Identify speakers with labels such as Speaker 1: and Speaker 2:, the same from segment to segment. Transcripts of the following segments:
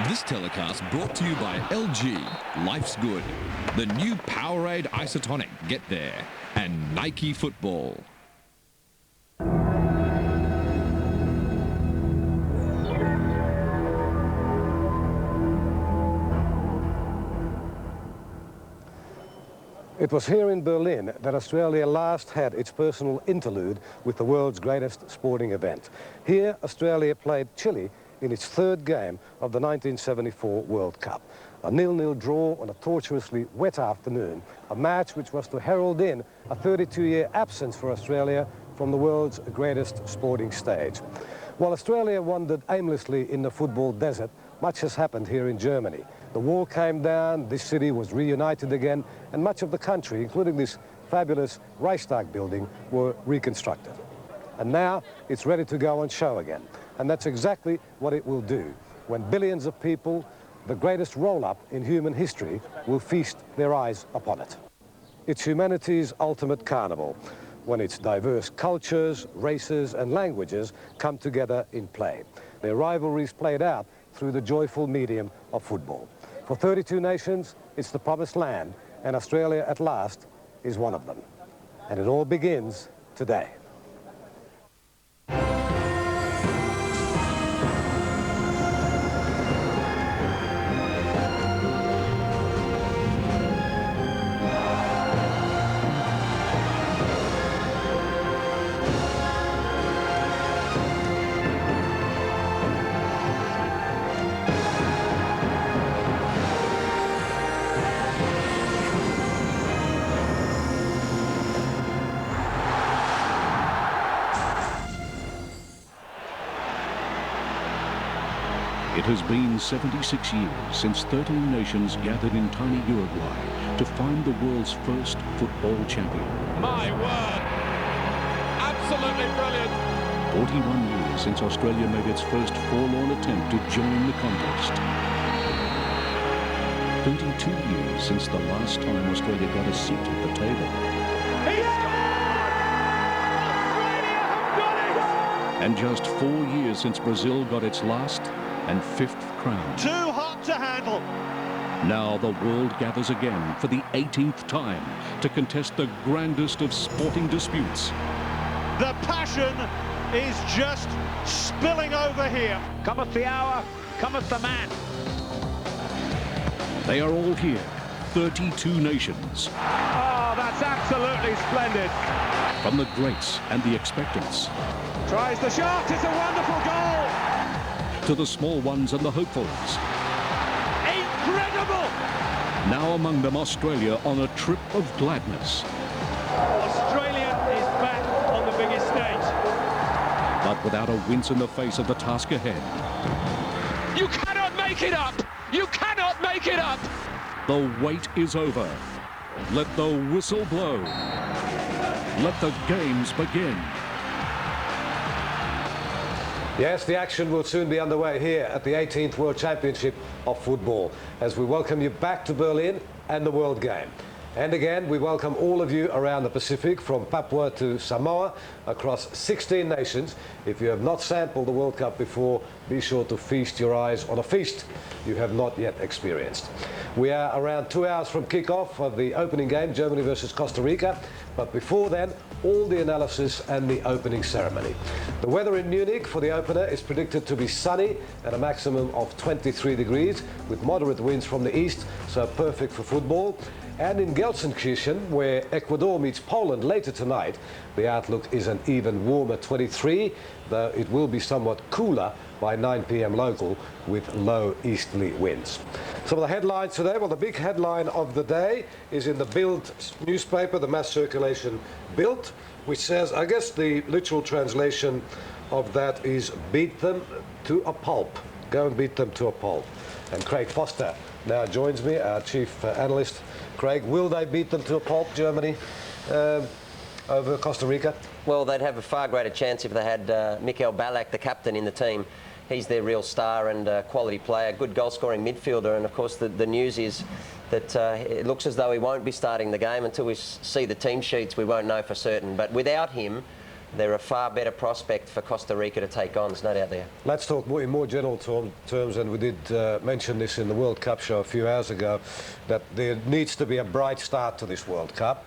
Speaker 1: This telecast brought to you by LG, Life's Good, the new Powerade Isotonic, Get There, and Nike Football.
Speaker 2: It was here in Berlin that Australia last had its personal interlude with the world's greatest sporting event. Here, Australia played Chile in its third game of the 1974 World Cup. A 0-0 draw on a tortuously wet afternoon, a match which was to herald in a 32-year absence for Australia from the world's greatest sporting stage. While Australia wandered aimlessly in the football desert, much has happened here in Germany. The wall came down, this city was reunited again, and much of the country, including this fabulous Reichstag building, were reconstructed. And now it's ready to go on show again. And that's exactly what it will do when billions of people, the greatest roll-up in human history, will feast their eyes upon it. It's humanity's ultimate carnival, when its diverse cultures, races and languages come together in play. Their rivalries played out through the joyful medium of football. For 32 nations, it's the promised land, and Australia at last is one of them. And it all begins today.
Speaker 3: It has been 76 years since 13 nations gathered in tiny Uruguay to find the world's first football champion.
Speaker 4: My word! Absolutely brilliant!
Speaker 3: 41 years since Australia made its first forlorn attempt to join the contest. 32 years since the last time Australia got a seat at the table.
Speaker 4: Australia have done it!
Speaker 3: And just 4 years since Brazil got its last and 5th crown.
Speaker 4: Too hot to handle.
Speaker 3: Now the world gathers again for the 18th time to contest the grandest of sporting disputes.
Speaker 4: The passion is just spilling over here. Cometh the hour, cometh the man.
Speaker 3: They are all here, 32 nations.
Speaker 4: Oh, that's absolutely splendid.
Speaker 3: From the greats and the expectants.
Speaker 4: Tries the shot, it's a wonderful goal.
Speaker 3: To the small ones and the hopefuls.
Speaker 4: Incredible!
Speaker 3: Now among them, Australia on a trip of gladness.
Speaker 4: Australia is back on the biggest stage.
Speaker 3: But without a wince in the face of the task ahead.
Speaker 4: You cannot make it up! You cannot make it up!
Speaker 3: The wait is over. Let the whistle blow. Let the games begin.
Speaker 2: Yes, the action will soon be underway here at the 18th World Championship of Football as we welcome you back to Berlin and the World Game. And again, we welcome all of you around the Pacific, from Papua to Samoa, across 16 nations. If you have not sampled the World Cup before, be sure to feast your eyes on a feast you have not yet experienced. We are around 2 hours from kick-off of the opening game, Germany versus Costa Rica. But before then, all the analysis and the opening ceremony. The weather in Munich for the opener is predicted to be sunny at a maximum of 23 degrees with moderate winds from the east, so perfect for football. And in Gelsenkirchen, where Ecuador meets Poland later tonight, the outlook is an even warmer 23, though it will be somewhat cooler by 9 p.m. local with low easterly winds. Some of the headlines today, well, the big headline of the day is in the Bild newspaper, the mass circulation Bild, which says, I guess the literal translation of that is beat them to a pulp. Go and beat them to a pulp. And Craig Foster now joins me, our chief analyst. Craig, will they beat them to a pulp, Germany, over Costa Rica?
Speaker 5: Well, they'd have a far greater chance if they had Mikel Ballack, the captain, in the team. He's their real star and quality player, good goal-scoring midfielder. And, of course, the news is that it looks as though he won't be starting the game. Until we see the team sheets, we won't know for certain. But without him, they're a far better prospect for Costa Rica to take on. There's no doubt there.
Speaker 2: Let's talk in more general terms, and we did mention this in the World Cup show a few hours ago, that there needs to be a bright start to this World Cup,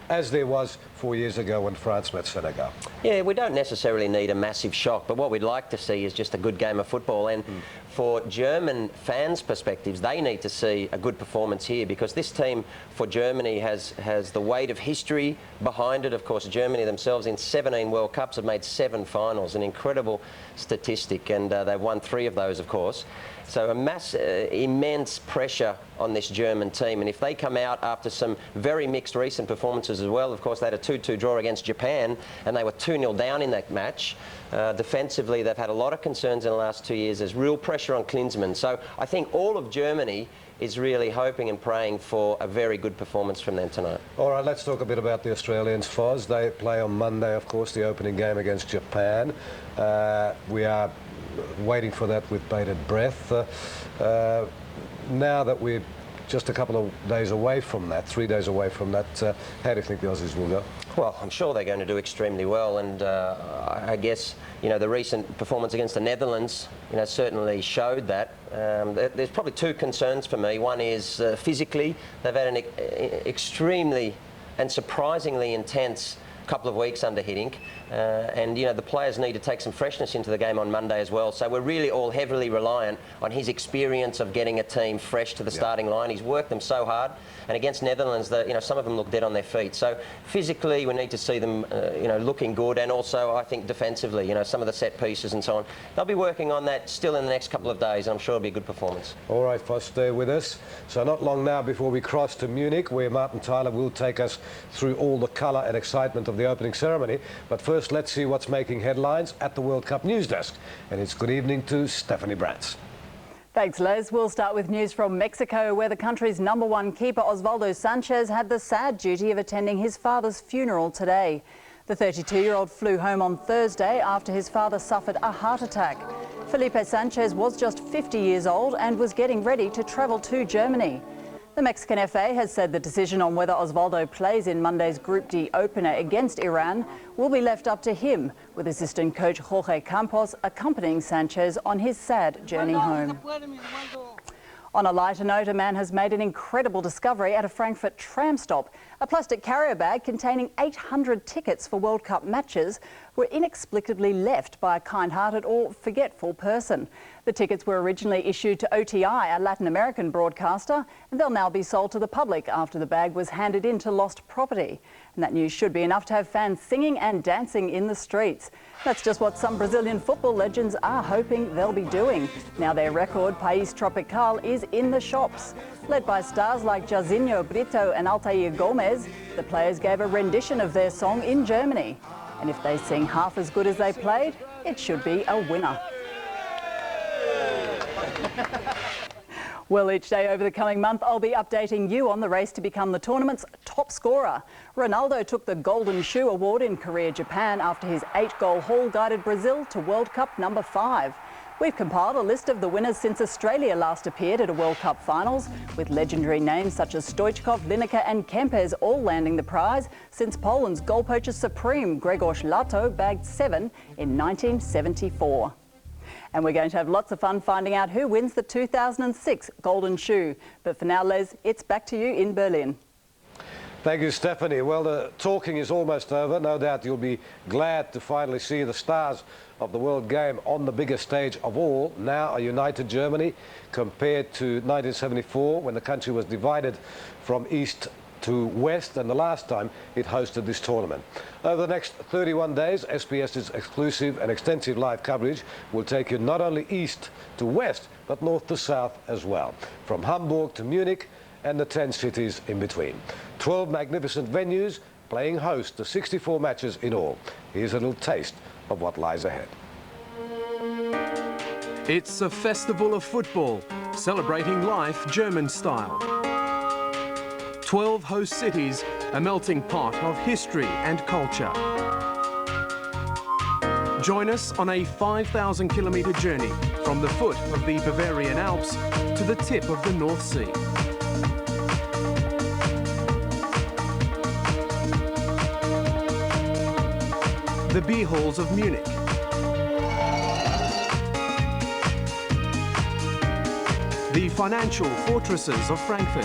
Speaker 2: as there was 4 years ago when France met Senegal.
Speaker 5: Yeah, we don't necessarily need a massive shock, but what we'd like to see is just a good game of football. And for German fans' perspectives, they need to see a good performance here, because this team for Germany has the weight of history behind it. Of course, Germany themselves in 17 World Cups have made 7 finals, an incredible statistic, and they've won 3 of those, of course. So immense pressure on this German team, and if they come out after some very mixed recent performances as well, of course they had a 2-2 draw against Japan and they were 2-0 down in that match. Defensively, they've had a lot of concerns in the last 2 years. There's real pressure on Klinsmann. So I think all of Germany is really hoping and praying for a very good performance from them tonight.
Speaker 2: All right, let's talk a bit about the Australians, Foz. They play on Monday, of course, the opening game against Japan. We are waiting for that with bated breath. Now that we're just a couple of days away from that, 3 days away from that, how do you think the Aussies will go?
Speaker 5: Well, I'm sure they're going to do extremely well, and I guess, you know, the recent performance against the Netherlands, you know, certainly showed that. There's probably 2 concerns for me. One is physically, they've had an extremely and surprisingly intense couple of weeks under Hiddink, and you know, the players need to take some freshness into the game on Monday as well. So we're really all heavily reliant on his experience of getting a team fresh to the starting line. He's worked them so hard, and against Netherlands, you know, some of them look dead on their feet. So physically, we need to see them, you know, looking good, and also I think defensively, you know, some of the set pieces and so on. They'll be working on that still in the next couple of days, and I'm sure it'll be a good performance.
Speaker 2: All right, Foss, stay with us. So not long now before we cross to Munich, where Martin Tyler will take us through all the colour and excitement of the opening ceremony. But first, let's see what's making headlines at the World Cup news desk. And it's good evening to Stephanie Brantz.
Speaker 6: Thanks, Les. We'll start with news from Mexico, where the country's #1 keeper Osvaldo Sanchez had the sad duty of attending his father's funeral today. The 32-year-old flew home on Thursday after his father suffered a heart attack. Felipe Sanchez was just 50 years old and was getting ready to travel to Germany. The Mexican FA has said the decision on whether Osvaldo plays in Monday's Group D opener against Iran will be left up to him, with assistant coach Jorge Campos accompanying Sanchez on his sad journey home. On a lighter note, a man has made an incredible discovery at a Frankfurt tram stop. A plastic carrier bag containing 800 tickets for World Cup matches were inexplicably left by a kind-hearted or forgetful person. The tickets were originally issued to OTI, a Latin American broadcaster, and they'll now be sold to the public after the bag was handed in to lost property. And that news should be enough to have fans singing and dancing in the streets. That's just what some Brazilian football legends are hoping they'll be doing. Now their record, País Tropical, is in the shops. Led by stars like Jairzinho Brito and Altair Gomez, the players gave a rendition of their song in Germany. And if they sing half as good as they played, it should be a winner. Well, each day over the coming month, I'll be updating you on the race to become the tournament's top scorer. Ronaldo took the Golden Shoe Award in Korea, Japan after his 8-goal haul guided Brazil to World Cup #5. We've compiled a list of the winners since Australia last appeared at a World Cup finals, with legendary names such as Stoichkov, Lineker and Kempes all landing the prize since Poland's goal poacher supreme Grzegorz Lato bagged 7 in 1974. And we're going to have lots of fun finding out who wins the 2006 Golden Shoe. But for now, Les, it's back to you in Berlin.
Speaker 2: Thank you, Stephanie. Well, the talking is almost over. No doubt you'll be glad to finally see the stars of the world game on the biggest stage of all. Now a united Germany compared to 1974, when the country was divided from east to west, and the last time it hosted this tournament. Over the next 31 days, SBS's exclusive and extensive live coverage will take you not only east to west, but north to south as well, from Hamburg to Munich and the 10 cities in between. 12 magnificent venues playing host to 64 matches in all. Here's a little taste of what lies ahead.
Speaker 7: It's a festival of football, celebrating life German style. 12 host cities, a melting pot of history and culture. Join us on a 5,000-kilometre journey from the foot of the Bavarian Alps to the tip of the North Sea. the beer halls of Munich. The financial fortresses of Frankfurt.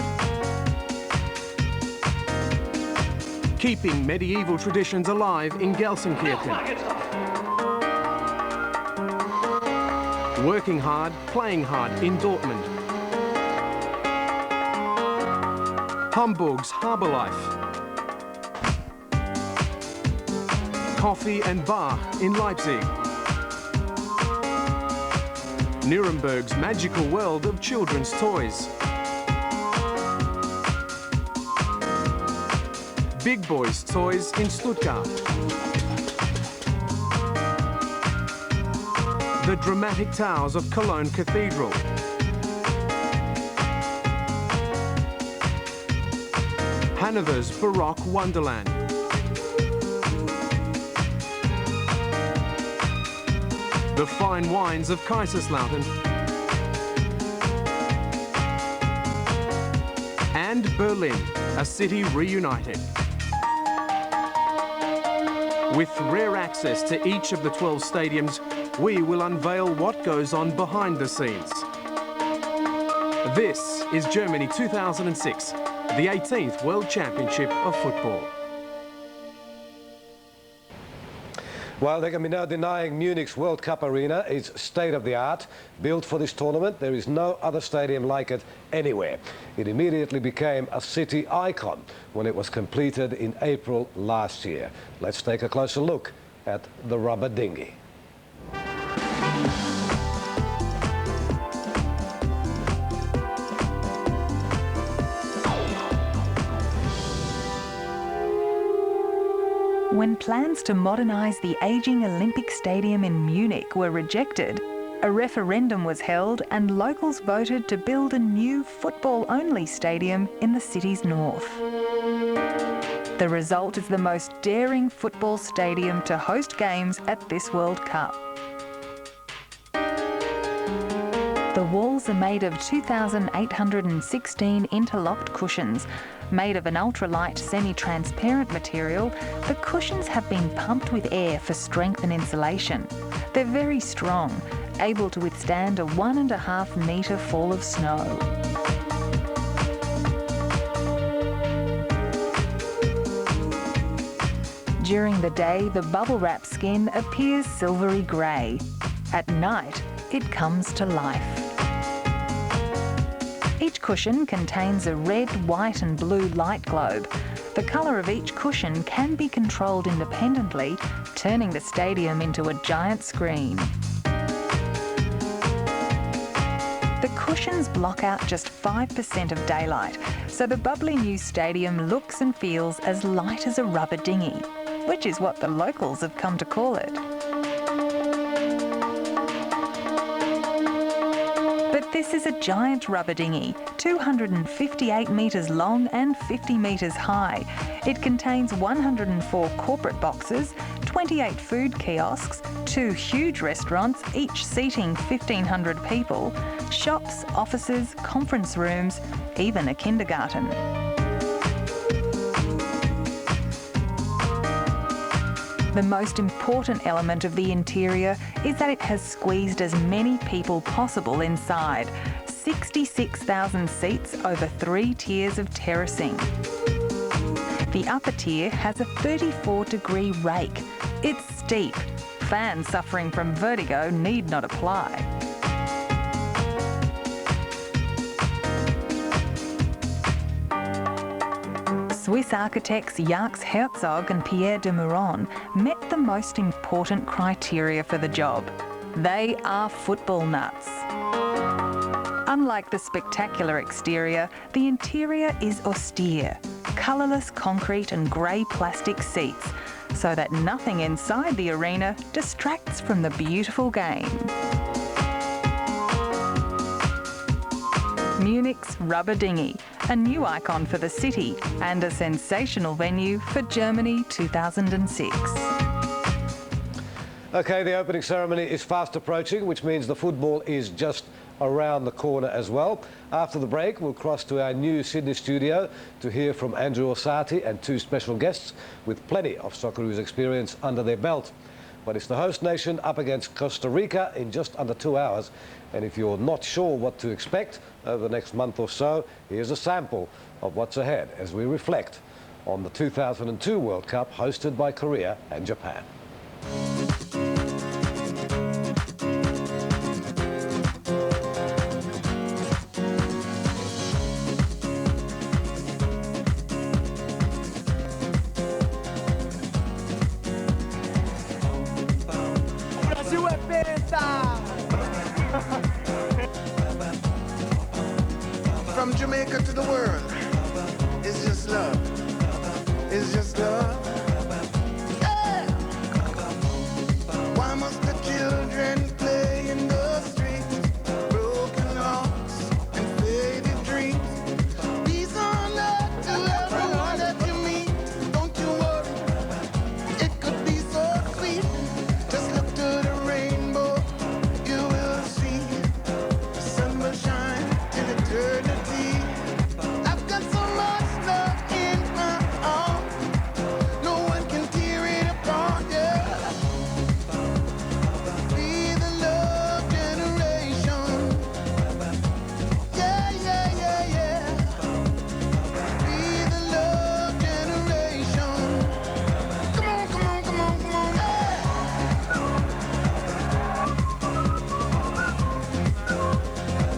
Speaker 7: Keeping medieval traditions alive in Gelsenkirchen. Working hard, playing hard in Dortmund. Hamburg's harbour life. Coffee and bar in Leipzig. Nuremberg's magical world of children's toys. Big Boys Toys in Stuttgart. The dramatic towers of Cologne Cathedral. Hanover's Baroque Wonderland. The fine wines of Kaiserslautern. And Berlin, a city reunited. With rare access to each of the 12 stadiums, we will unveil what goes on behind the scenes. This is Germany 2006, the 18th World Championship of Football.
Speaker 2: Well, there can be no denying Munich's World Cup arena is state-of-the-art. Built for this tournament, there is no other stadium like it anywhere. It immediately became a city icon when it was completed in April last year. Let's take a closer look at the rubber dinghy.
Speaker 8: When plans to modernise the ageing Olympic Stadium in Munich were rejected, a referendum was held and locals voted to build a new football-only stadium in the city's north. The result is the most daring football stadium to host games at this World Cup. The walls are made of 2,816 interlocked cushions. Made of an ultralight semi-transparent material, the cushions have been pumped with air for strength and insulation. They're very strong, able to withstand a 1.5 metre fall of snow. During the day, the bubble wrap skin appears silvery grey. At night, it comes to life. Each cushion contains a red, white and blue light globe. The colour of each cushion can be controlled independently, turning the stadium into a giant screen. The cushions block out just 5% of daylight, so the bubbly new stadium looks and feels as light as a rubber dinghy, which is what the locals have come to call it. This is a giant rubber dinghy, 258 metres long and 50 metres high. It contains 104 corporate boxes, 28 food kiosks, 2 huge restaurants, each seating 1,500 people, shops, offices, conference rooms, even a kindergarten. The most important element of the interior is that it has squeezed as many people possible inside. 66,000 seats over 3 tiers of terracing. The upper tier has a 34-degree rake. It's steep. Fans suffering from vertigo need not apply. Swiss architects Jacques Herzog and Pierre de Meuron met the most important criteria for the job. They are football nuts. Unlike the spectacular exterior, the interior is austere, colourless concrete and grey plastic seats, so that nothing inside the arena distracts from the beautiful game. Munich's rubber dinghy, a new icon for the city and a sensational venue for Germany 2006.
Speaker 2: OK, the opening ceremony is fast approaching, which means the football is just around the corner as well. After the break, we'll cross to our new Sydney studio to hear from Andrew Orsatti and two special guests with plenty of Socceroos experience under their belt. But it's the host nation up against Costa Rica in just under 2 hours. And if you're not sure what to expect over the next month or so, here's a sample of what's ahead as we reflect on the 2002 World Cup hosted by Korea and Japan.
Speaker 9: From Jamaica to the world, it's just love. It's just love. Yeah. Why must the children play in the streets? Broken hearts and faded dreams. Peace on earth to everyone that you meet. Don't you worry, it could be so sweet. Just look to the rainbow, you will see. The sun will shine till eternity. I've got so much love in my heart. No one can tear it apart, yeah. Be the love generation. Yeah, yeah, yeah, yeah. Be the love generation. Come on, come on, come on, come on, yeah.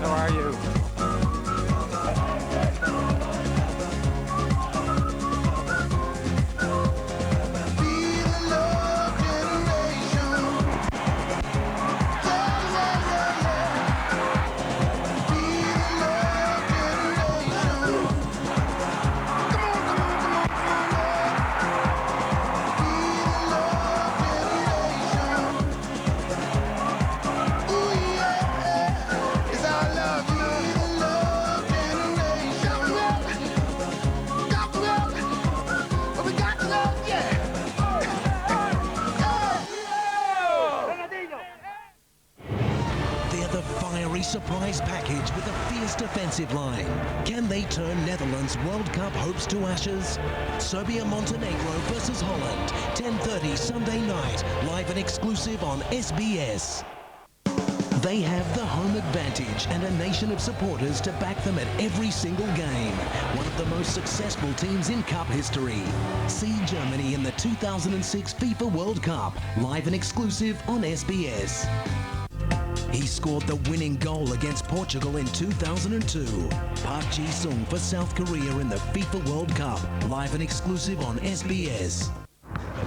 Speaker 10: How are you?
Speaker 9: Be the love generation. Yeah, yeah, yeah, yeah. Be the love generation. Come on, come on, come on, come on, yeah. Be the love generation. Ooh, yeah, it's our love. Be the love generation. Got to love, but we got to love, yeah.
Speaker 11: They're the fiery surprise package with a fierce defensive line. Can they turn Netherlands' World Cup hopes to ashes? Serbia-Montenegro versus Holland, 10:30 Sunday night, live and exclusive on SBS. They have the home advantage and a nation of supporters to back them at every single game. One of the most successful teams in Cup history. See Germany in the 2006 FIFA World Cup, live and exclusive on SBS. He scored the winning goal against Portugal in 2002. Park Ji-sung for South Korea in the FIFA World Cup, live and exclusive on SBS.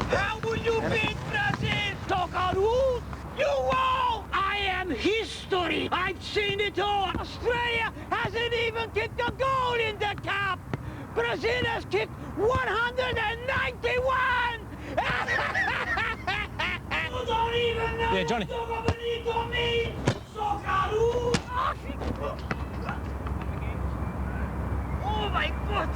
Speaker 4: How will you beat Brazil? Socceroos? You won't! I am history! I've seen it all! Australia hasn't even kicked a goal in the cup! Brazil has kicked 191! You don't even know
Speaker 10: Yeah, Johnny.
Speaker 4: what Benito means! Socceroos! Oh my God!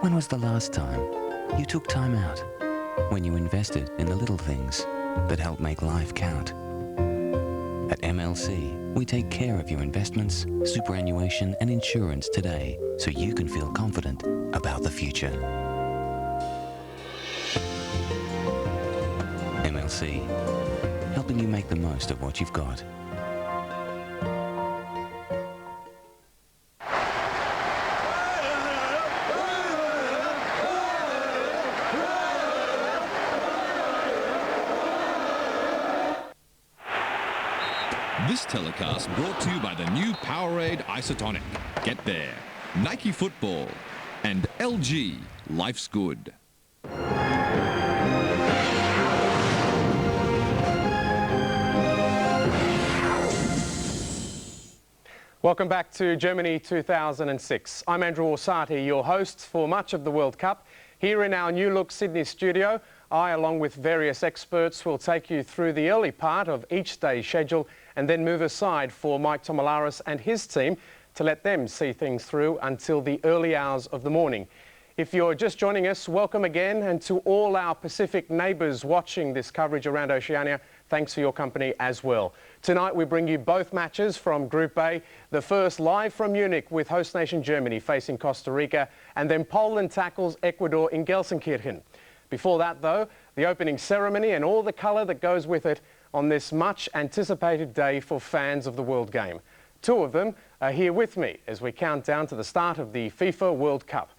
Speaker 12: When was the last time you took time out? When you invested in the little things that help make life count? At MLC, we take care of your investments, superannuation and insurance today so you can feel confident about the future. MLC, helping you make the most of what you've got.
Speaker 1: This telecast brought to you by the new Powerade Isotonic. Get there. Nike Football and LG. Life's good.
Speaker 10: Welcome back to Germany 2006. I'm Andrew Orsatti, your host for much of the World Cup. Here in our new look Sydney studio, I, along with various experts, will take you through the early part of each day's schedule and then move aside for Mike Tomalaris and his team to let them see things through until the early hours of the morning. If you're just joining us, welcome again, and to all our Pacific neighbours watching this coverage around Oceania, thanks for your company as well. Tonight we bring you both matches from Group A, the first live from Munich with host nation Germany facing Costa Rica, and then Poland tackles Ecuador in Gelsenkirchen. Before that though, the opening ceremony and all the colour that goes with it on this much anticipated day for fans of the World Game. Two of them are here with me as we count down to the start of the FIFA World Cup.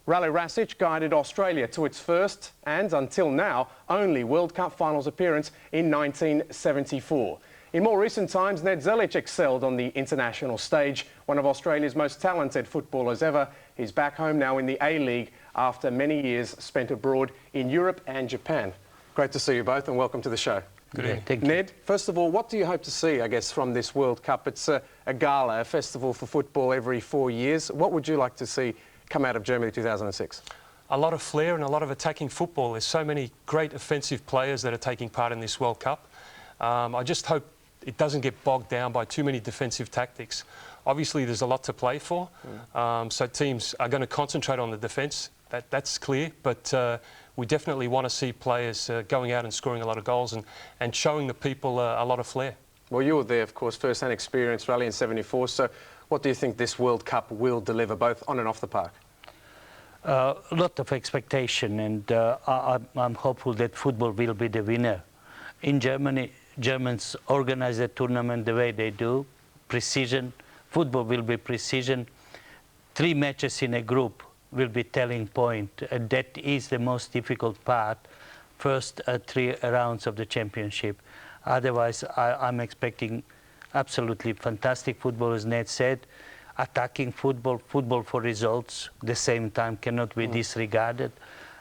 Speaker 10: Rale Rasic guided Australia to its first and, until now, only World Cup finals appearance in 1974. In more recent times, Ned Zelic excelled on the international stage, one of Australia's most talented footballers ever. He's back home now in the A-League after many years spent abroad in Europe and Japan. Great to see you both and welcome to the show.
Speaker 13: Good evening. Thank you.
Speaker 10: Ned, first of all, what do you hope to see, I guess, from this World Cup? It's a gala, a festival for football every 4 years. What would you like to see come out of Germany 2006?
Speaker 13: A lot of flair and a lot of attacking football. There's so many great offensive players that are taking part in this World Cup. I just hope it doesn't get bogged down by too many defensive tactics. Obviously, there's a lot to play for, so teams are going to concentrate on the defence. That's clear, but we definitely want to see players going out and scoring a lot of goals and showing the people a lot of flair.
Speaker 10: Well, you were there, of course, first-hand experience, Rale in '74, so what do you think this World Cup will deliver, both on and off the park?
Speaker 14: A lot of expectation, and I'm hopeful that football will be the winner. In Germany, Germans organize the tournament the way they do, precision. Football will be precision. 3 matches in a group will be telling point. That is the most difficult part, first 3 rounds of the championship. Otherwise, I'm expecting absolutely fantastic football, as Ned said. Attacking football, football for results, the same time cannot be disregarded.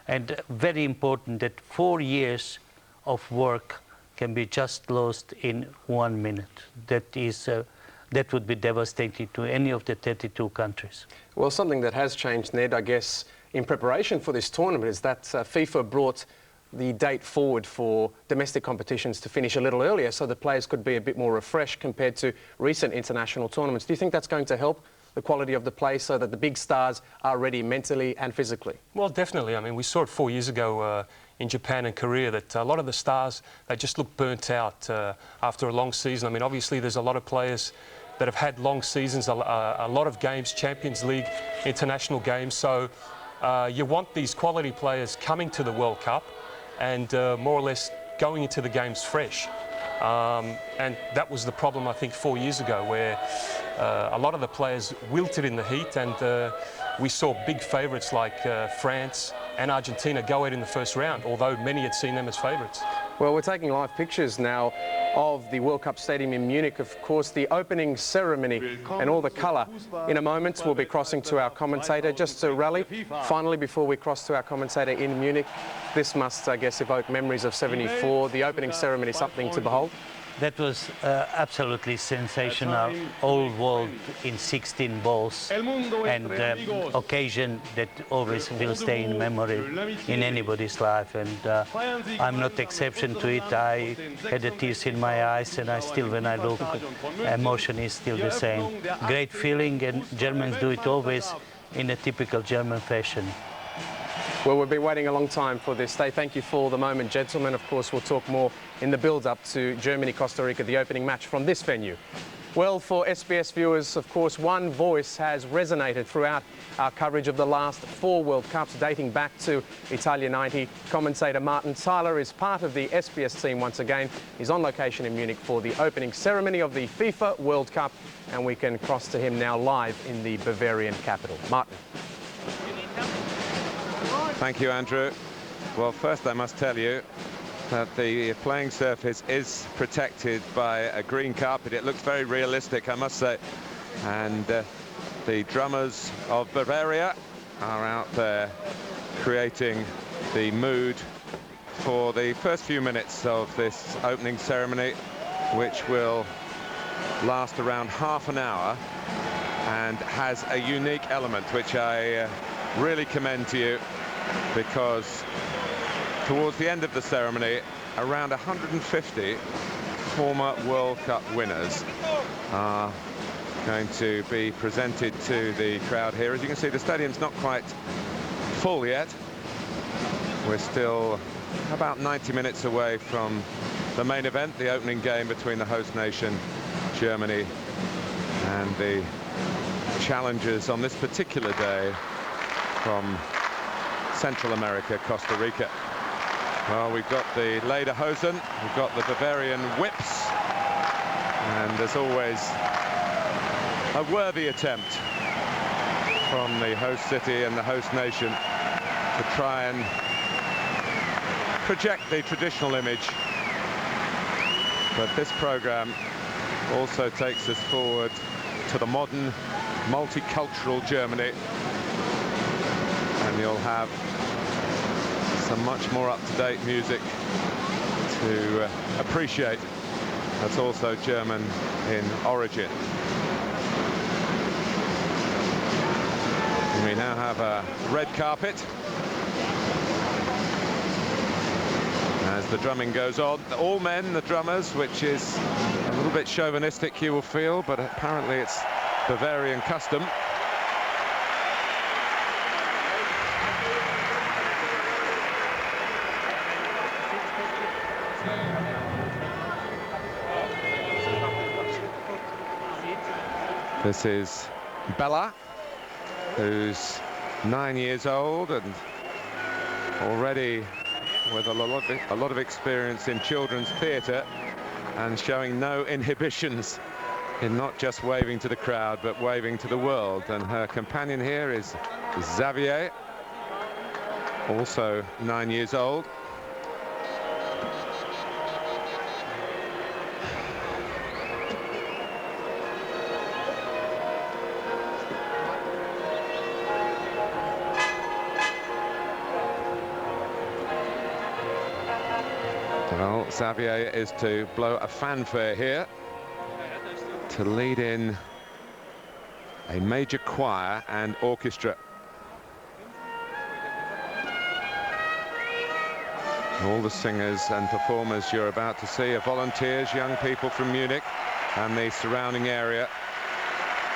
Speaker 14: And very important that 4 years of work can be just lost in 1 minute. That would be devastating to any of the 32 countries.
Speaker 10: Well, something that has changed, Ned, I guess, in preparation for this tournament is that FIFA brought the date forward for domestic competitions to finish a little earlier so the players could be a bit more refreshed compared to recent international tournaments. Do you think that's going to help the quality of the play so that the big stars are ready mentally and physically?
Speaker 13: Well, definitely. I mean, we saw it 4 years ago in Japan and Korea that a lot of the stars, they just look burnt out after a long season. I mean, obviously there's a lot of players that have had long seasons, a lot of games, Champions League, international games. So you want these quality players coming to the World Cup and more or less going into the games fresh. And that was the problem, I think, 4 years ago, where a lot of the players wilted in the heat, and we saw big favourites like France and Argentina go out in the first round, although many had seen them as favourites.
Speaker 10: Well, we're taking live pictures now of the World Cup Stadium in Munich. Of course, the opening ceremony and all the colour. In a moment, we'll be crossing to our commentator. Just to Rale, finally, before we cross to our commentator in Munich, this must, I guess, evoke memories of '74. The opening ceremony, something to behold.
Speaker 14: That was absolutely sensational. Old world in 16 balls, and occasion that always will stay in memory in anybody's life. And I'm not exception to it. I had the tears in my eyes, and I still, when I look, emotion is still the same. Great feeling, and Germans do it always in a typical German fashion.
Speaker 10: Well, we've been waiting a long time for this day. Thank you for the moment, gentlemen. Of course, we'll talk more in the build-up to Germany-Costa Rica, the opening match from this venue. Well, for SBS viewers, of course, one voice has resonated throughout our coverage of the last 4 World Cups, dating back to Italia 90. Commentator Martin Tyler is part of the SBS team once again. He's on location in Munich for the opening ceremony of the FIFA World Cup, and we can cross to him now live in the Bavarian capital. Martin.
Speaker 15: Thank you, Andrew. Well, first I must tell you that the playing surface is protected by a green carpet. It looks very realistic, I must say. And the drummers of Bavaria are out there creating the mood for the first few minutes of this opening ceremony, which will last around half an hour and has a unique element which I really commend to you, because towards the end of the ceremony, around 150 former World Cup winners are going to be presented to the crowd here. As you can see, the stadium's not quite full yet. We're still about 90 minutes away from the main event, the opening game between the host nation, Germany, and the challengers on this particular day from Central America, Costa Rica. Well, we've got the Lederhosen, we've got the Bavarian whips, and as always, a worthy attempt from the host city and the host nation to try and project the traditional image. But this program also takes us forward to the modern, multicultural Germany, and you'll have some much more up-to-date music to appreciate. That's also German in origin. And we now have a red carpet as the drumming goes on. All men, the drummers, which is a little bit chauvinistic, you will feel, but apparently it's Bavarian custom. This is Bella, who's 9 years old and already with a lot of experience in children's theatre and showing no inhibitions in not just waving to the crowd but waving to the world. And her companion here is Xavier, also 9 years old. Well, Xavier is to blow a fanfare here to lead in a major choir and orchestra. All the singers and performers you're about to see are volunteers, young people from Munich and the surrounding area.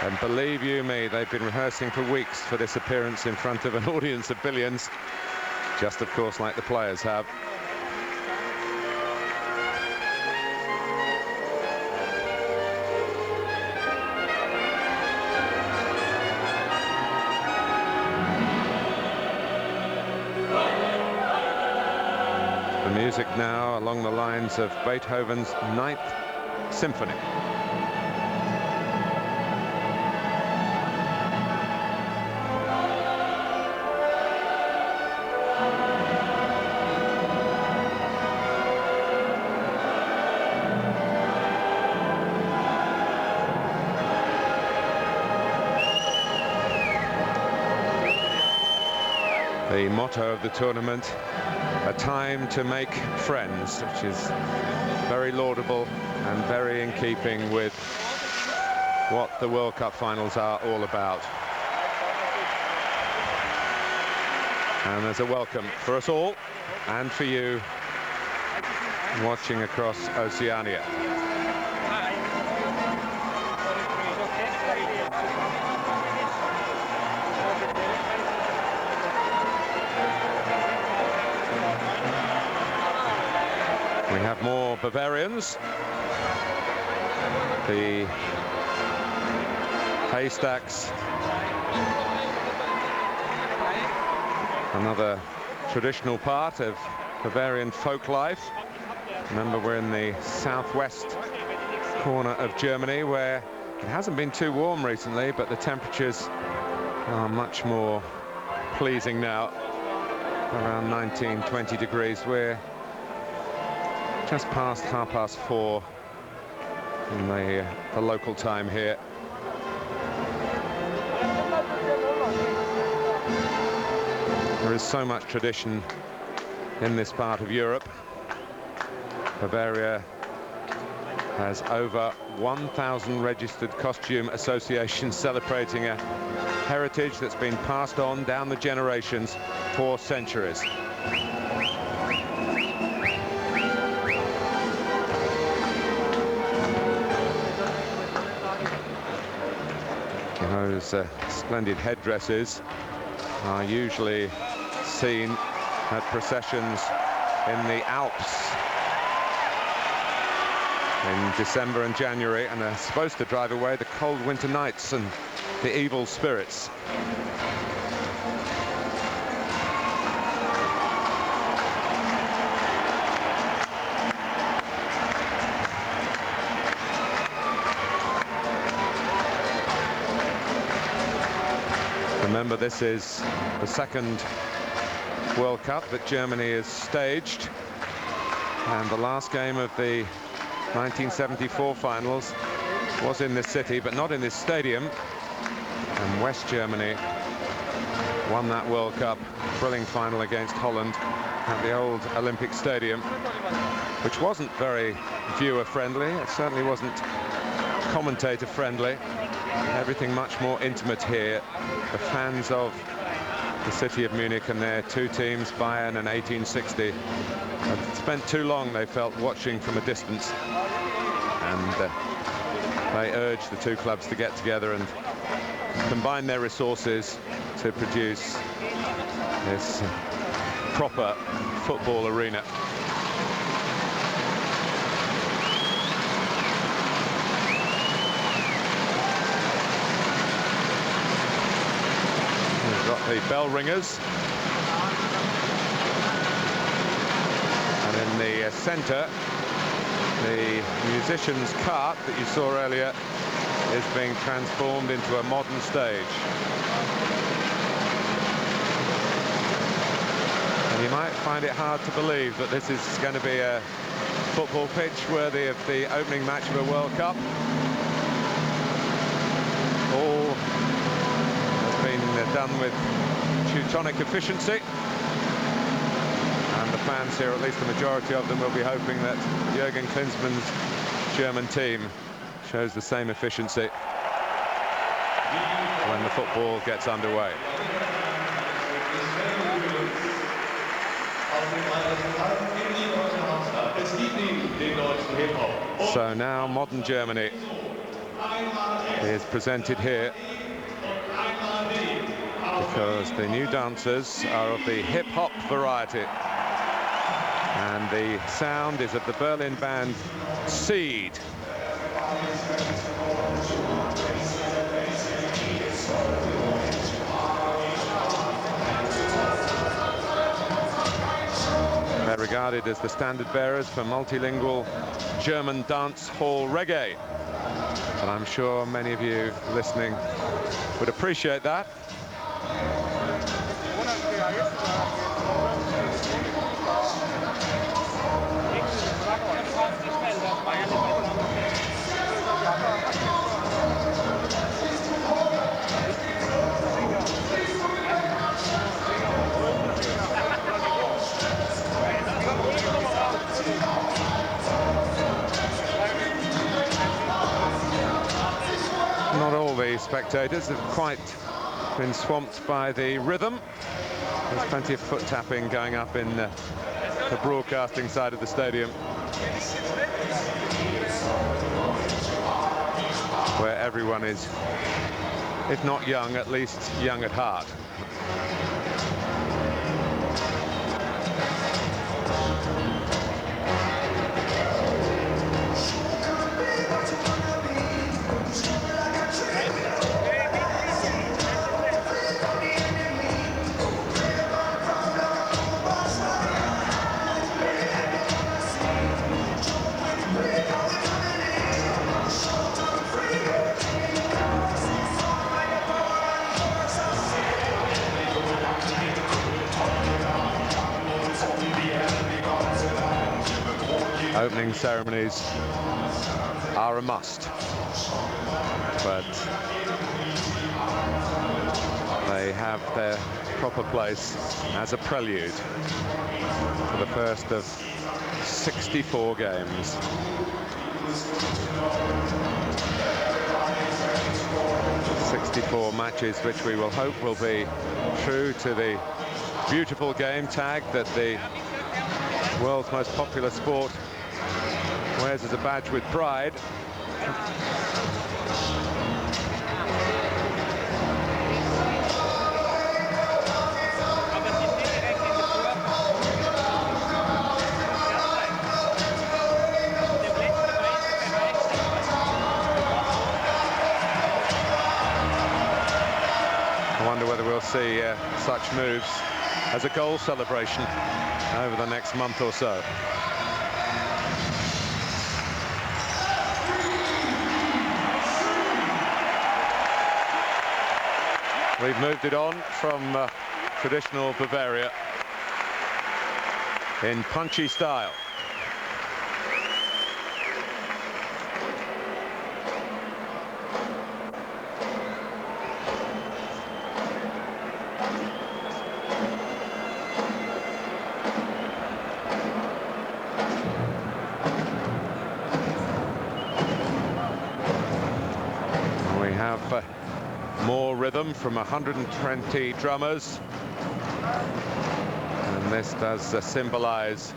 Speaker 15: And believe you me, they've been rehearsing for weeks for this appearance in front of an audience of billions, just of course like the players have. Music now along the lines of Beethoven's 9th Symphony. The motto of the tournament, a time to make friends, which is very laudable and very in keeping with what the World Cup finals are all about. And there's a welcome for us all and for you watching across Oceania. have more Bavarians. The haystacks, another traditional part of Bavarian folk life. Remember, we're in the southwest corner of Germany, where it hasn't been too warm recently, but the temperatures are much more pleasing now, around 19-20 degrees. We're just past 4:30 in the local time here. There is so much tradition in this part of Europe. Bavaria has over 1,000 registered costume associations celebrating a heritage that's been passed on down the generations for centuries. Those splendid headdresses are usually seen at processions in the Alps in December and January, and are supposed to drive away the cold winter nights and the evil spirits. Remember, this is the second World Cup that Germany has staged, and the last game of the 1974 finals was in this city, but not in this stadium. And West Germany won that World Cup thrilling final against Holland at the old Olympic Stadium, which wasn't very viewer friendly. It certainly wasn't commentator friendly. Everything much more intimate here. The fans of the city of Munich and their two teams, Bayern and 1860, have spent too long, they felt, watching from a distance, and they urged the two clubs to get together and combine their resources to produce this proper football arena. The bell ringers, and in the centre, the musician's cart that you saw earlier is being transformed into a modern stage. And you might find it hard to believe that this is going to be a football pitch worthy of the opening match of a World Cup. All been done with Teutonic efficiency, and the fans here, at least the majority of them, will be hoping that Jürgen Klinsmann's German team shows the same efficiency when the football gets underway. So now modern Germany is presented here, because the new dancers are of the hip-hop variety, and the sound is of the Berlin band Seed. They're regarded as the standard bearers for multilingual German dance hall reggae, and I'm sure many of you listening would appreciate that. Not all the spectators have quite been swamped by the rhythm. There's plenty of foot tapping going up in the broadcasting side of the stadium, where everyone is, if not young, at least young at heart. opening ceremonies are a must, but they have their proper place as a prelude for the first of 64 games. '64 matches which we will hope will be true to the beautiful game tag that the world's most popular sport wears as a badge with pride. I wonder whether we'll see such moves as a goal celebration over the next month or so. We've moved it on from traditional Bavaria in punchy style. We have more rhythm from 120 drummers, and this does symbolize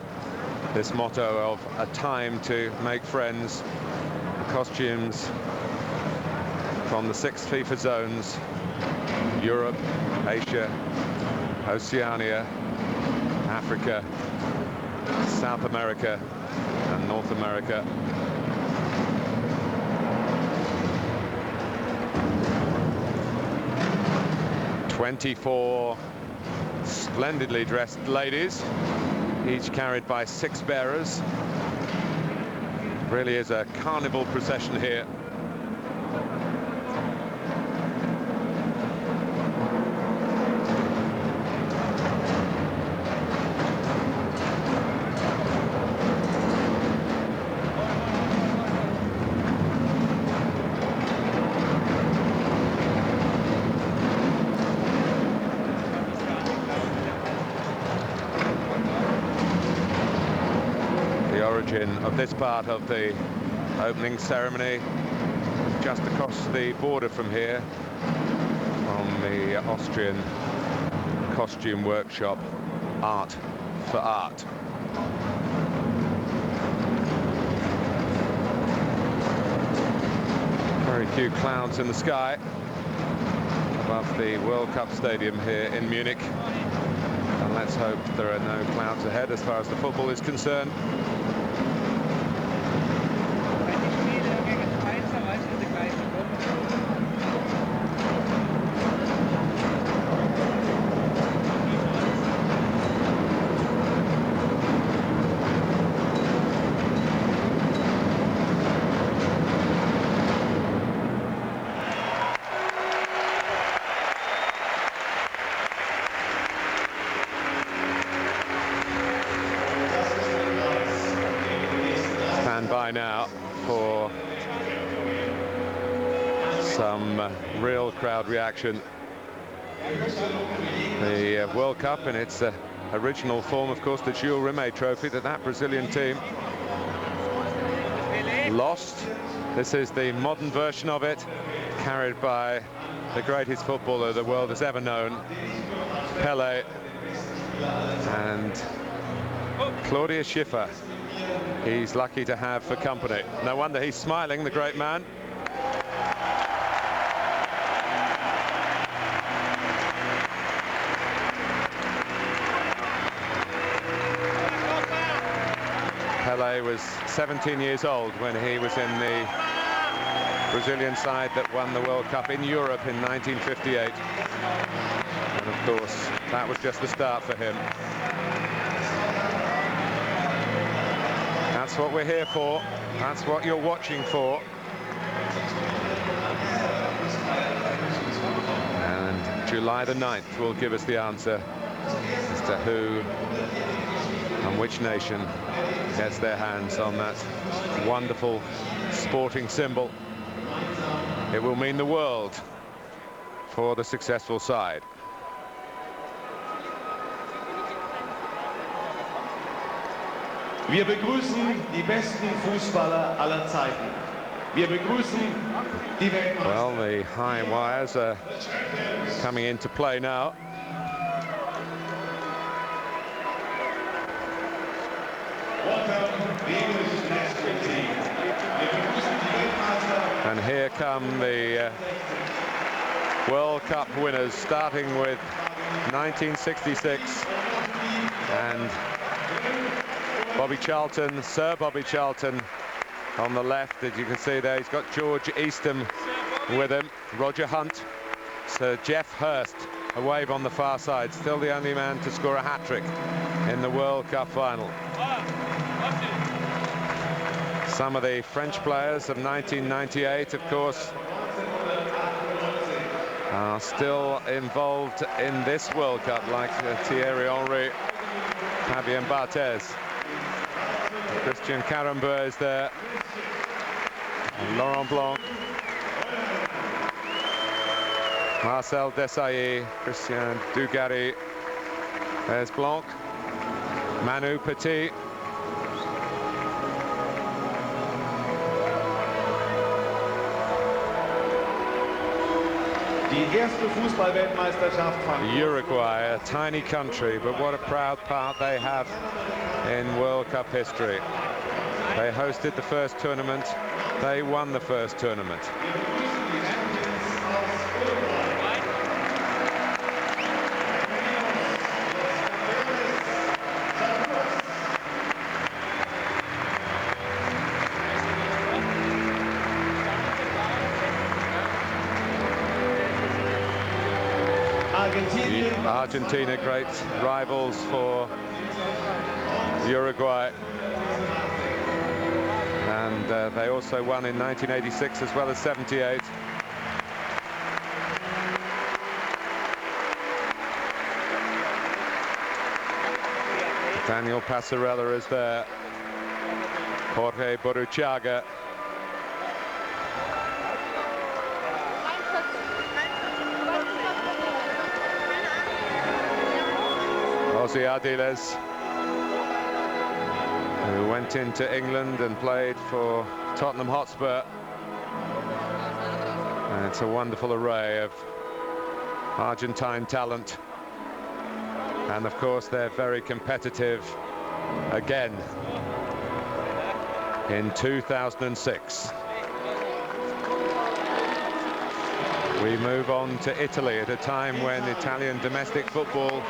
Speaker 15: this motto of a time to make friends. The costumes from the 6 FIFA zones: Europe, Asia, Oceania, Africa, South America and North America. "24 splendidly dressed ladies, each carried by 6 bearers. Really is a carnival procession here. Of this part of the opening ceremony, just across the border from here, from the Austrian costume workshop Art for Art. Very few clouds in the sky above the World Cup stadium here in Munich, and let's hope there are no clouds ahead as far as the football is concerned. By now for some real crowd reaction. The World Cup in its original form, of course, the Jules Rimet trophy that Brazilian team lost. This is the modern version of it, carried by the greatest footballer the world has ever known, Pelé, and Claudia Schiffer. He's lucky to have for company. No wonder he's smiling, the great man. Pelé was 17 years old when he was in the Brazilian side that won the World Cup in Europe in 1958. And of course, that was just the start for him. That's what we're here for. That's what you're watching for. And July the 9th will give us the answer as to who and which nation gets their hands on that wonderful sporting symbol. It will mean the world for the successful side.
Speaker 16: Wir begrüßen die besten Fußballer aller Zeiten. Wir begrüßen die Weltmeister.
Speaker 15: Well, the high wires are coming into play now. And here come the World Cup winners, starting with 1966 and Bobby Charlton, Sir Bobby Charlton on the left. As you can see there, he's got George Eastham with him, Roger Hunt, Sir Geoff Hurst, a wave on the far side, still the only man to score a hat-trick in the World Cup final. Some of the French players of 1998, of course, are still involved in this World Cup, like Thierry Henry, Fabien Barthez. Christian Carambeu is there, and Laurent Blanc, Marcel Desailly, Christian Dugarry, there's Blanc, Manu Petit,
Speaker 16: Die erste Fußball-Weltmeisterschaft von
Speaker 15: Uruguay, a tiny country, but what a proud part they have in World Cup history. They hosted the first tournament, they won the first tournament. Argentina, great rivals for Uruguay, and they also won in 1986 as well as 78. Daniel Passarella is there, Jorge Burruchaga, José Ardiles, who went into England and played for Tottenham Hotspur. And it's a wonderful array of Argentine talent. And of course, they're very competitive again in 2006. We move on to Italy at a time when Italian domestic football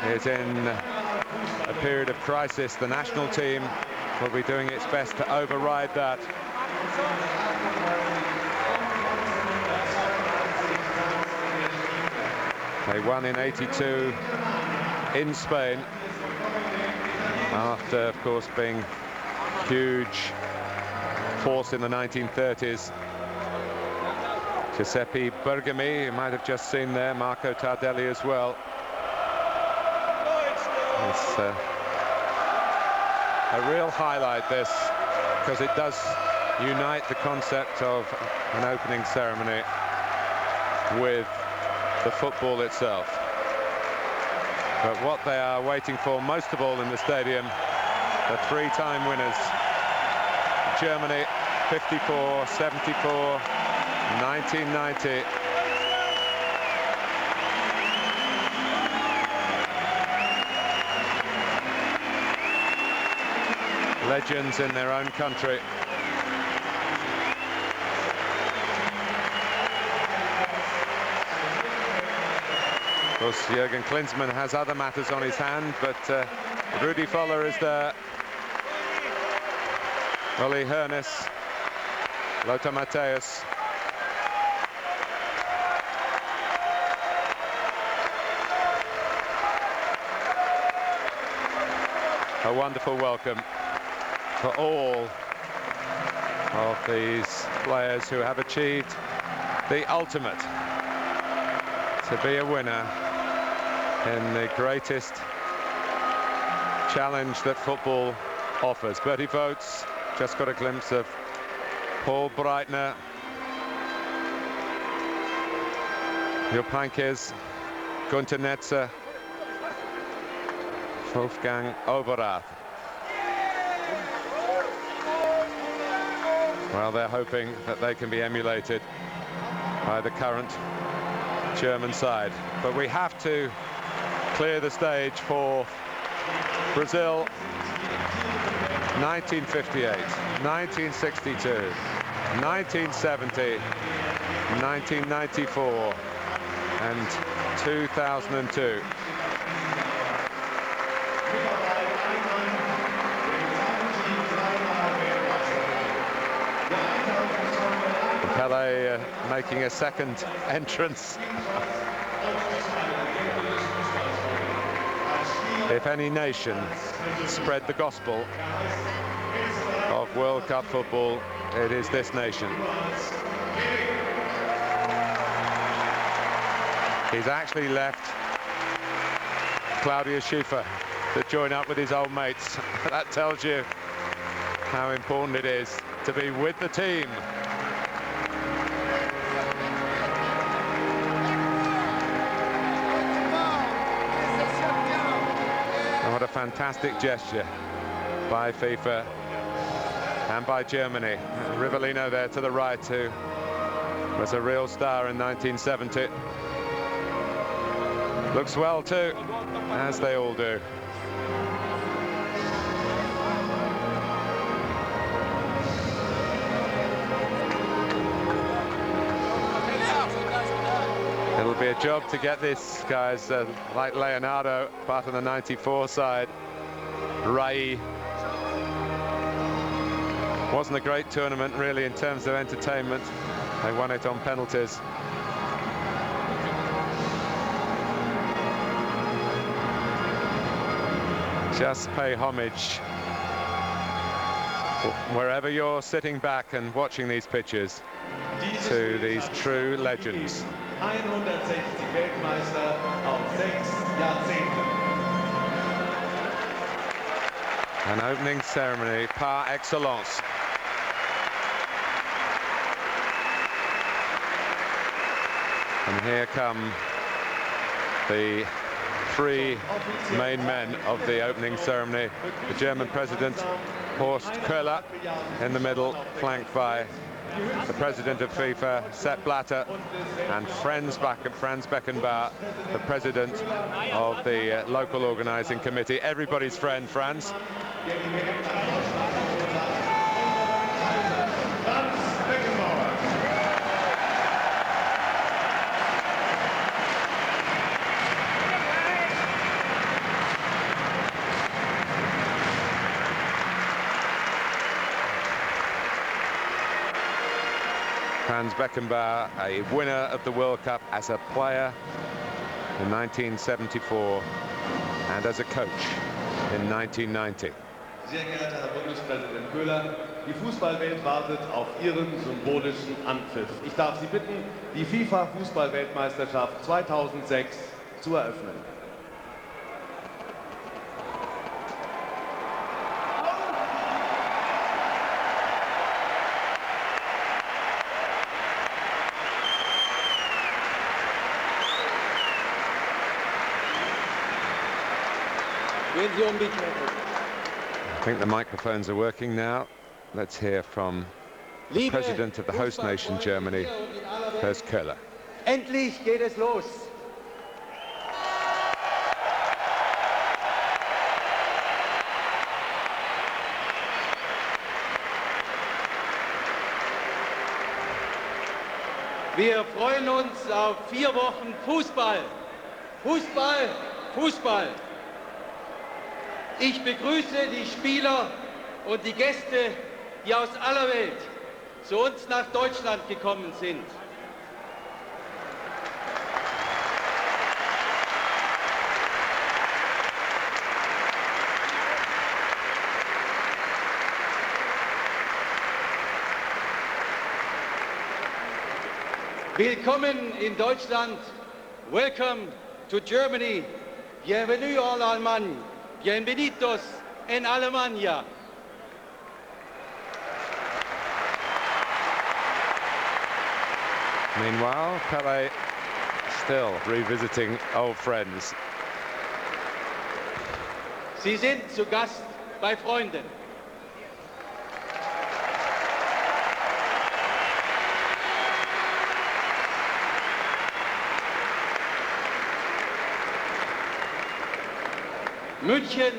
Speaker 15: is in a period of crisis. The national team will be doing its best to override that. They won in '82 in Spain, after, of course, being a huge force in the 1930s. Giuseppe Bergomi, you might have just seen there, Marco Tardelli as well. It's a real highlight, this, because it does unite the concept of an opening ceremony with the football itself. But what they are waiting for most of all in the stadium, the three-time winners, Germany, 54, 74, 1990. Legends in their own country. Of course, Jürgen Klinsmann has other matters on his hand, but Rudi Völler is there. Uli Hoeneß, Lothar Matthäus. A wonderful welcome for all of these players who have achieved the ultimate, to be a winner in the greatest challenge that football offers. Bertie Votes just got a glimpse of Paul Breitner. Jupp Heynckes, Gunter Netzer, Wolfgang Overath. Well, they're hoping that they can be emulated by the current German side. But we have to clear the stage for Brazil. 1958, 1962, 1970, 1994 and 2002. Pelé making a second entrance. If any nation spread the gospel of World Cup football, it is this nation. He's actually left Claudia Schiffer to join up with his old mates. That tells you how important it is to be with the team. What a fantastic gesture by FIFA and by Germany. Rivellino there to the right, who was a real star in 1970. Looks well too, as they all do. It'll be a job to get this, guys, like Leonardo, part of the 94 side. Rale. Wasn't a great tournament, really, in terms of entertainment. They won it on penalties. Just pay homage, wherever you're sitting back and watching these pictures, to these true legends.
Speaker 16: 160 Weltmeister auf 6 Jahrzehnten.
Speaker 15: An opening ceremony par excellence. And here come the three main men of the opening ceremony. The German President, Horst Köhler, in the middle, flanked by the President of FIFA, Sepp Blatter, and Franz Beckenbauer, the President of the local organising committee. Everybody's friend, Franz. Franz Beckenbauer, a winner of the World Cup as a player in 1974 and as a coach in 1990.
Speaker 16: Sehr geehrter Herr Bundespräsident Köhler, die Fußballwelt wartet auf Ihren symbolischen Anpfiff. Ich darf Sie bitten, die FIFA Fußball-Weltmeisterschaft 2006 zu eröffnen.
Speaker 15: I think the microphones are working now. Let's hear from the President of the host nation, Germany, Horst Köhler.
Speaker 17: Endlich geht es los. Wir freuen uns auf 4 Wochen Fußball. Fußball, Fußball. Ich begrüße die Spieler und die Gäste, die aus aller Welt zu uns nach Deutschland gekommen sind. Willkommen in Deutschland. Welcome to Germany. Bienvenue en Allemagne. Bienvenidos en Alemania.
Speaker 15: Meanwhile, Pelé still revisiting old friends.
Speaker 17: Sie sind zu Gast bei Freunden. München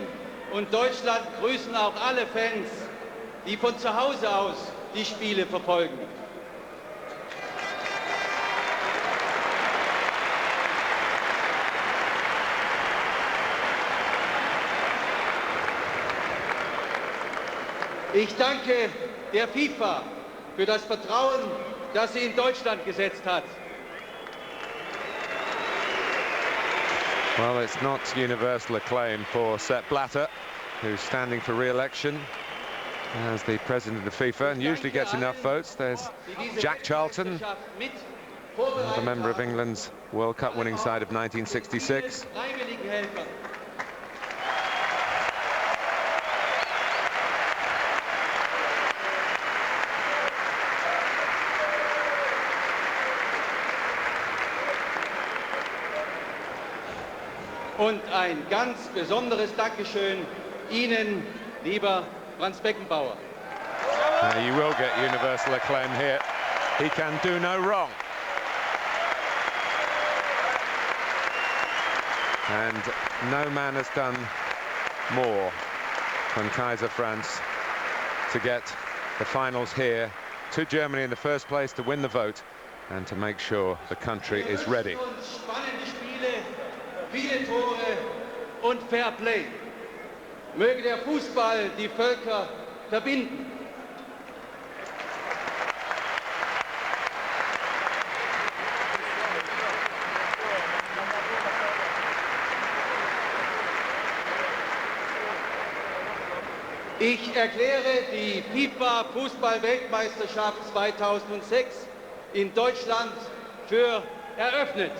Speaker 17: und Deutschland grüßen auch alle Fans, die von zu Hause aus die Spiele verfolgen. Ich danke der FIFA für das Vertrauen, das sie in Deutschland gesetzt hat.
Speaker 15: Well, it's not universal acclaim for Sepp Blatter, who's standing for re-election as the president of FIFA and usually gets enough votes. There's Jack Charlton, the member of England's World Cup winning side of 1966.
Speaker 17: Und ein ganz besonderes Dankeschön Ihnen, lieber Franz Beckenbauer.
Speaker 15: You will get universal acclaim here. He can do no wrong. And no man has done more than Kaiser Franz to get the finals here to Germany in the first place, to win the vote and to make sure the country is ready.
Speaker 17: Viele Tore und Fair Play. Möge der Fußball die Völker verbinden. Ich erkläre die FIFA Fußball-Weltmeisterschaft 2006 in Deutschland für eröffnet.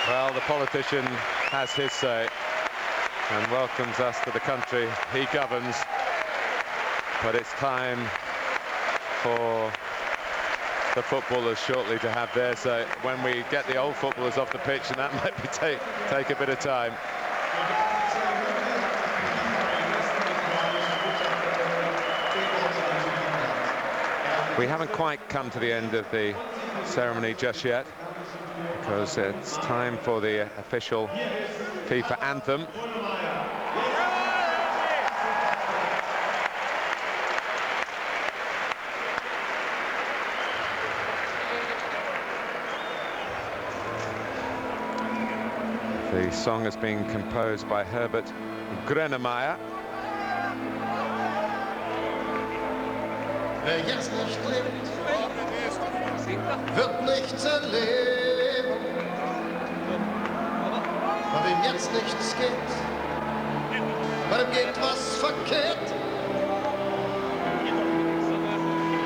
Speaker 15: Well, the politician has his say and welcomes us to the country he governs. But it's time for the footballers shortly to have their say when we get the old footballers off the pitch, and that might be take a bit of time. We haven't quite come to the end of the ceremony just yet, because it's time for the official FIFA anthem. The song is being composed by Herbert Grönemeyer.
Speaker 9: Wer jetzt nicht lebt, wird nichts erleben. Bei wem jetzt nichts geht, bei dem geht was verkehrt.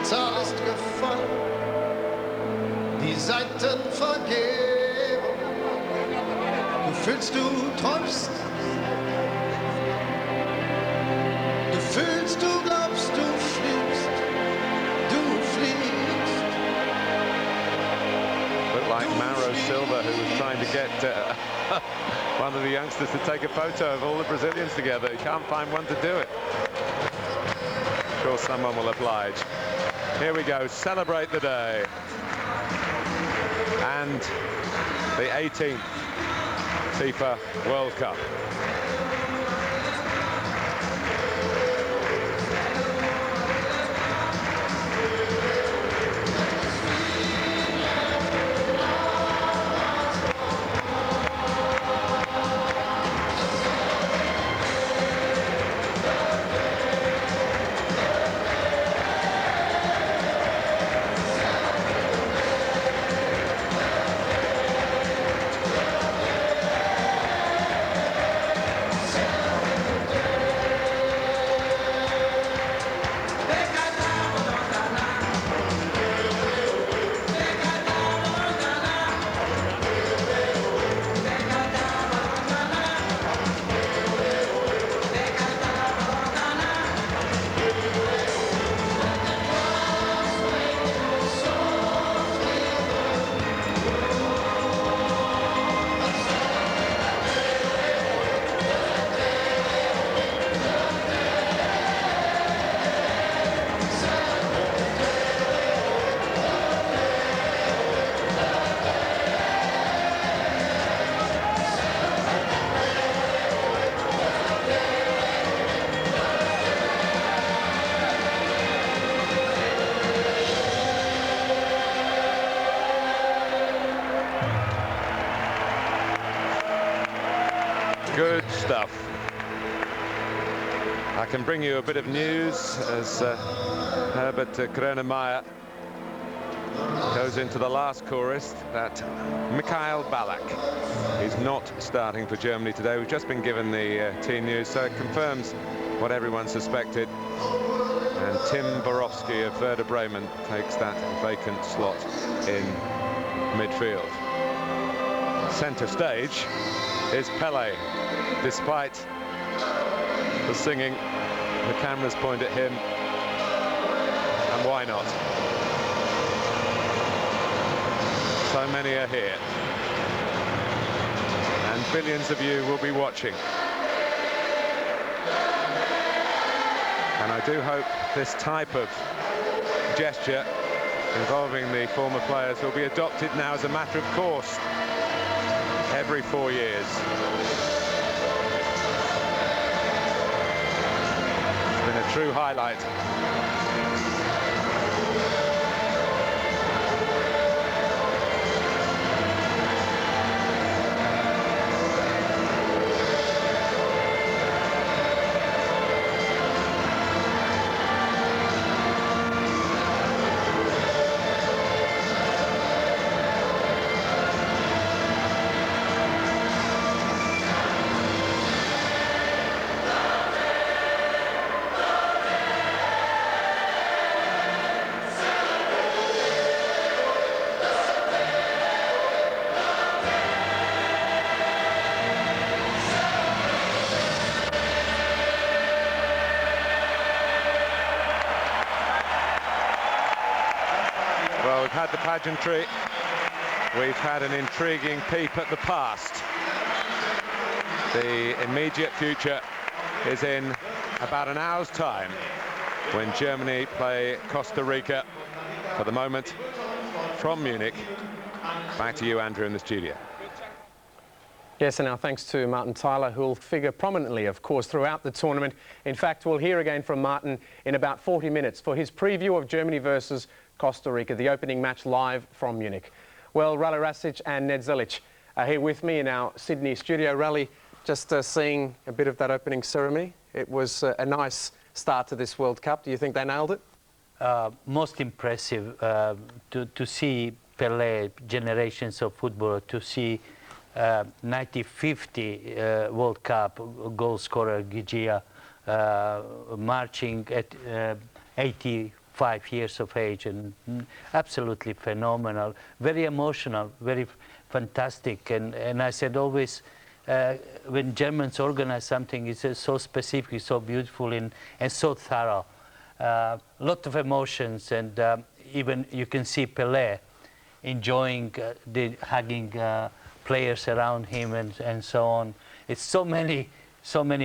Speaker 9: Zahl ist gefallen, die Seiten vergeben. Du fühlst, du träumst, du fühlst, du glaubst, du fliegst, du fliegst.
Speaker 15: Looked like Mauro Silva, who was trying to get one of the youngsters to take a photo of all the Brazilians together. He can't find one to do it. I'm sure someone will oblige. Here we go, celebrate the day. And the 18th FIFA World Cup. stuff. I can bring you a bit of news as Herbert Grönemeyer goes into the last chorus that Mikhail Ballack is not starting for Germany today. We've just been given the team news, so it confirms what everyone suspected. And Tim Borowski of Werder Bremen takes that vacant slot in midfield. Centre stage is Pelé. Despite the singing, the cameras point at him, and why not? So many are here, and billions of you will be watching. And I do hope this type of gesture involving the former players will be adopted now as a matter of course every 4 years. It's been a true highlight. Well, we've had the pageantry, we've had an intriguing peep at the past. The immediate future is in about an hour's time when Germany play Costa Rica. For the moment, from Munich, back to you, Andrew, in the studio.
Speaker 10: Yes, and our thanks to Martin Tyler, who will figure prominently, of course, throughout the tournament. In fact, we'll hear again from Martin in about 40 minutes for his preview of Germany versus Costa Rica, the opening match live from Munich. Well, Rale, Rasic and Ned Zelic are here with me in our Sydney studio. Rale, just seeing a bit of that opening ceremony. It was a nice start to this World Cup. Do you think they nailed it?
Speaker 14: Most impressive to see Pelé, generations of football, to see 1950 World Cup goal scorer Giuseppe marching at 85 years of age, and absolutely phenomenal, very emotional, very fantastic. And I said always, when Germans organize something, it's so specific, so beautiful, and so thorough. A lot of emotions, and even you can see Pelé enjoying hugging players around him and so on. It's so many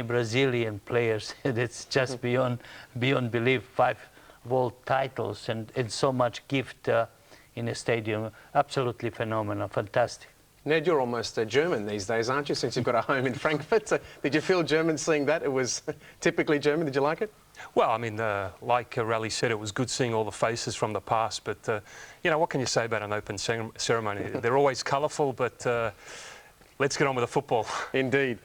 Speaker 14: Brazilian players. It's just beyond belief. 5 world titles and so much gift in a stadium. Absolutely phenomenal, fantastic.
Speaker 10: Ned, you're almost German these days, aren't you, since you've got a home in Frankfurt? Did you feel German seeing that? It was typically German. Did you like it?
Speaker 13: Well, I mean, like Rale said, it was good seeing all the faces from the past, but, you know, what can you say about an open ceremony? They're always colourful, but let's get on with the football.
Speaker 10: Indeed.